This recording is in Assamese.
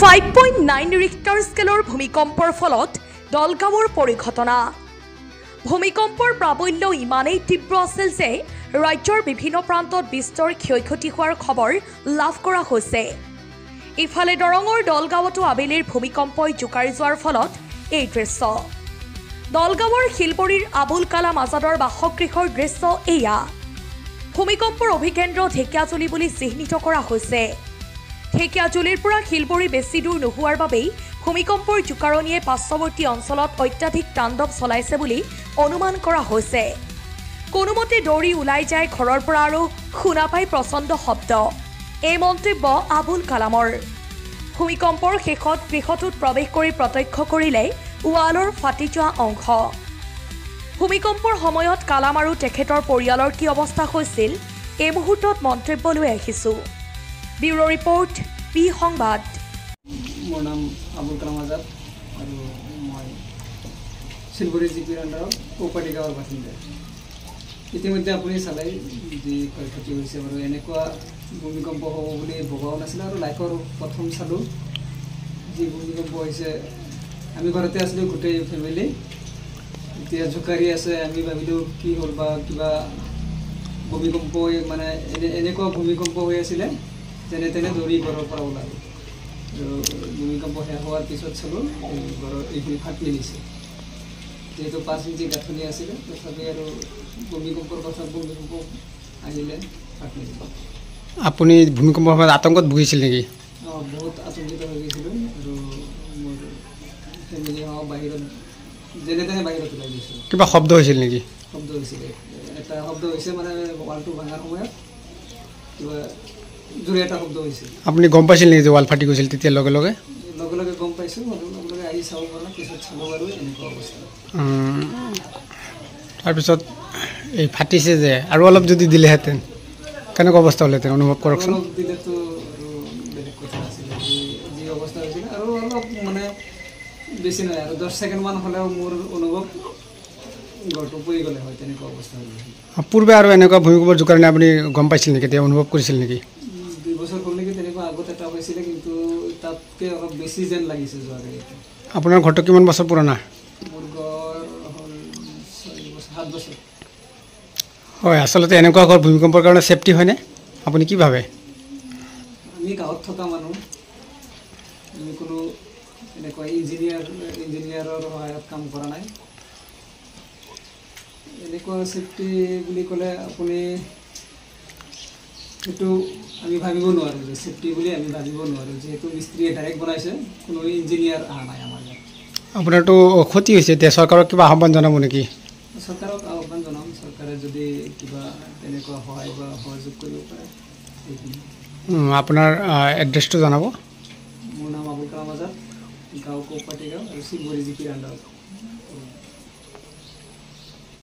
5.9 ৰিক্টাৰ স্কেলৰ ভূমিকম্পৰ ফলত দলগাঁৱৰ পৰিঘটনা। ভূমিকম্পৰ প্ৰাবল্য ইমানেই তীব্ৰ আছিল যে ৰাজ্যৰ বিভিন্ন প্ৰান্তত বিস্তৰ ক্ষয়ক্ষতি হোৱাৰ খবৰ লাভ কৰা হৈছে। ইফালে দৰঙৰ দলগাঁৱতো আবেলিৰ ভূমিকম্পই জোকাৰি যোৱাৰ ফলত এই দৃশ্য। দলগাঁৱৰ শিলবৰীৰ আবুল কালাম আজাদৰ বাসগৃহৰ দৃশ্য এয়া। ভূমিকম্পৰ অভিকেন্দ্ৰ ঢেকিয়াজুলি বুলি চিহ্নিত কৰা হৈছে। ঢেকিয়াজুলিৰ পৰা শিলবৰী বেছি দূৰ নোহোৱাৰ বাবেই ভূমিকম্পৰ জোকাৰণিয়ে পাৰ্শ্বৱৰ্তী অঞ্চলত অত্যাধিক তাণ্ডৱ চলাইছে বুলি অনুমান কৰা হৈছে। কোনোমতে দৌৰি ওলাই যায় ঘৰৰ পৰা আৰু শুনা পাই প্ৰচণ্ড শব্দ। এই মন্তব্য আবুল কালামৰ। ভূমিকম্পৰ শেষত গৃহটোত প্ৰৱেশ কৰি প্ৰত্যক্ষ কৰিলে ৱালৰ ফাটি যোৱা অংশ। ভূমিকম্পৰ সময়ত কালাম আৰু তেখেতৰ পৰিয়ালৰ কি অৱস্থা হৈছিল এই মুহূৰ্তত মন্তব্য লৈ আহিছোঁ। ব্যুৰো ৰিপৰ্ট পি সংবাদ। মোৰ নাম আবুল কালাম আজাদ আৰু মই শিলবৰী জিপিৰ আণ্ডাৰত কৌপাটি গাঁৱৰ বাসিন্দা। ইতিমধ্যে আপুনি চালে যি ক্ষয়ক্ষতি হৈছে বাৰু এনেকুৱা ভূমিকম্প হ'ব বুলি ভবাও নাছিলোঁ আৰু লাইফৰ প্ৰথম চালোঁ যি ভূমিকম্প হৈছে। আমি ঘৰতে আছিলোঁ গোটেই ফেমিলি, এতিয়া জোকাৰি আছে। আমি ভাবিলোঁ কি হ'ল বা কিবা ভূমিকম্প মানে এনেকুৱা ভূমিকম্প হৈ আছিলে যেনে তেনে দৌৰি ঘৰৰ পৰা ওলালোঁ। আৰু ভূমিকম্প শেষ হোৱাৰ পিছত চালোঁ ঘৰৰ এইখিনি ফাট মেলিছে। যিহেতু 5 ইঞ্চি গাঁথনি আছিলে তথাপি আৰু ভূমিকম্পৰ কথা ভূমিকম্প আহিলে ফাট মেলিলে। আপুনি ভূমিকম্পৰ সময়ত আতংকত ভুগিছিল নেকি? বহুত আতংকিত হৈ গৈছিলোঁ আৰু মোৰ ফেমিলি বাহিৰত যেনে তেনে বাহিৰত ওলাই গৈছোঁ। কিবা শব্দ হৈছিল নেকি? শব্দ হৈছিলে, এটা শব্দ হৈছে মানে ৱালটো ভাঙাৰ সময়ত কিবা জোৰে এটা শব্দ হৈছিল। আপুনি গম পাইছিল নেকি যে ৱাল ফাটি গৈছিল? তেতিয়া লগে লগে গম পাইছোঁ, লগে লগে আহি চাব পৰা পিছত চাব পাৰোঁ এনেকুৱা অৱস্থা। তাৰপিছত এই ফাটিছে যে আৰু অলপ যদি দিলেহেঁতেন কেনেকুৱা অৱস্থা হ'লহেঁতেন অনুভৱ কৰকচোন। অলপ দিলেতো আৰু বেলেগ কথা আছিলে। যি অৱস্থা হৈছিলে আৰু অলপ মানে বেছি নহয় আৰু 10 ছেকেণ্ডমান হ'লেও মোৰ অনুভৱ ঘৰটো পৰি গ'লে হয়, তেনেকুৱা অৱস্থা হৈছিল। পূৰ্বে আৰু এনেকুৱা ভূমিকম্পৰ জোকাৰণি আপুনি গম পাইছিল নেকি? তেতিয়া অনুভৱ কৰিছিল নেকি? 2 বছৰ হ'লেকি তেনেকুৱা আগত এটা হৈছিলে, কিন্তু তাতকৈ অলপ বেছি যেন লাগিছে যোৱাকালি। আপোনাৰ ঘৰটো কিমান বছৰ পুৰণা? মোৰ ঘৰ হ'ল 7 বছৰ। হয়, আচলতে এনেকুৱা ঘৰ ভূমিকম্পৰ কাৰণে ছেফটি হয়নে? আপুনি কি ভাবে? আমি গাঁৱত থকা মানুহ, আমি কোনো এনেকুৱা ইঞ্জিনিয়াৰৰ সহায়ত কাম কৰা নাই। এনেকুৱা ছেফটি বুলি ক'লে আপুনি সেইটো আমি ভাবিব নোৱাৰোঁ যে ছেফটি বুলি আমি ভাবিব নোৱাৰোঁ, যিহেতু মিস্ত্ৰীয়ে ডাইৰেক্ট বনাইছে, কোনো ইঞ্জিনিয়াৰ অহা নাই আমাৰ ইয়াত। আপোনাৰতো ক্ষতি হৈছে, এতিয়া চৰকাৰক কিবা আহ্বান জনাব নেকি? চৰকাৰক আহ্বান জনাম, চৰকাৰে যদি কিবা তেনেকুৱা সহায় বা সহযোগ কৰিব পাৰে সেইখিনি। আপোনাৰ এড্ৰেছটো জনাব। মোৰ নাম আবুল কালাম আজাদ, গাঁও কৌপাটি গাঁও আৰু শিলবৰী জিপিৰ আণ্ডাৰত।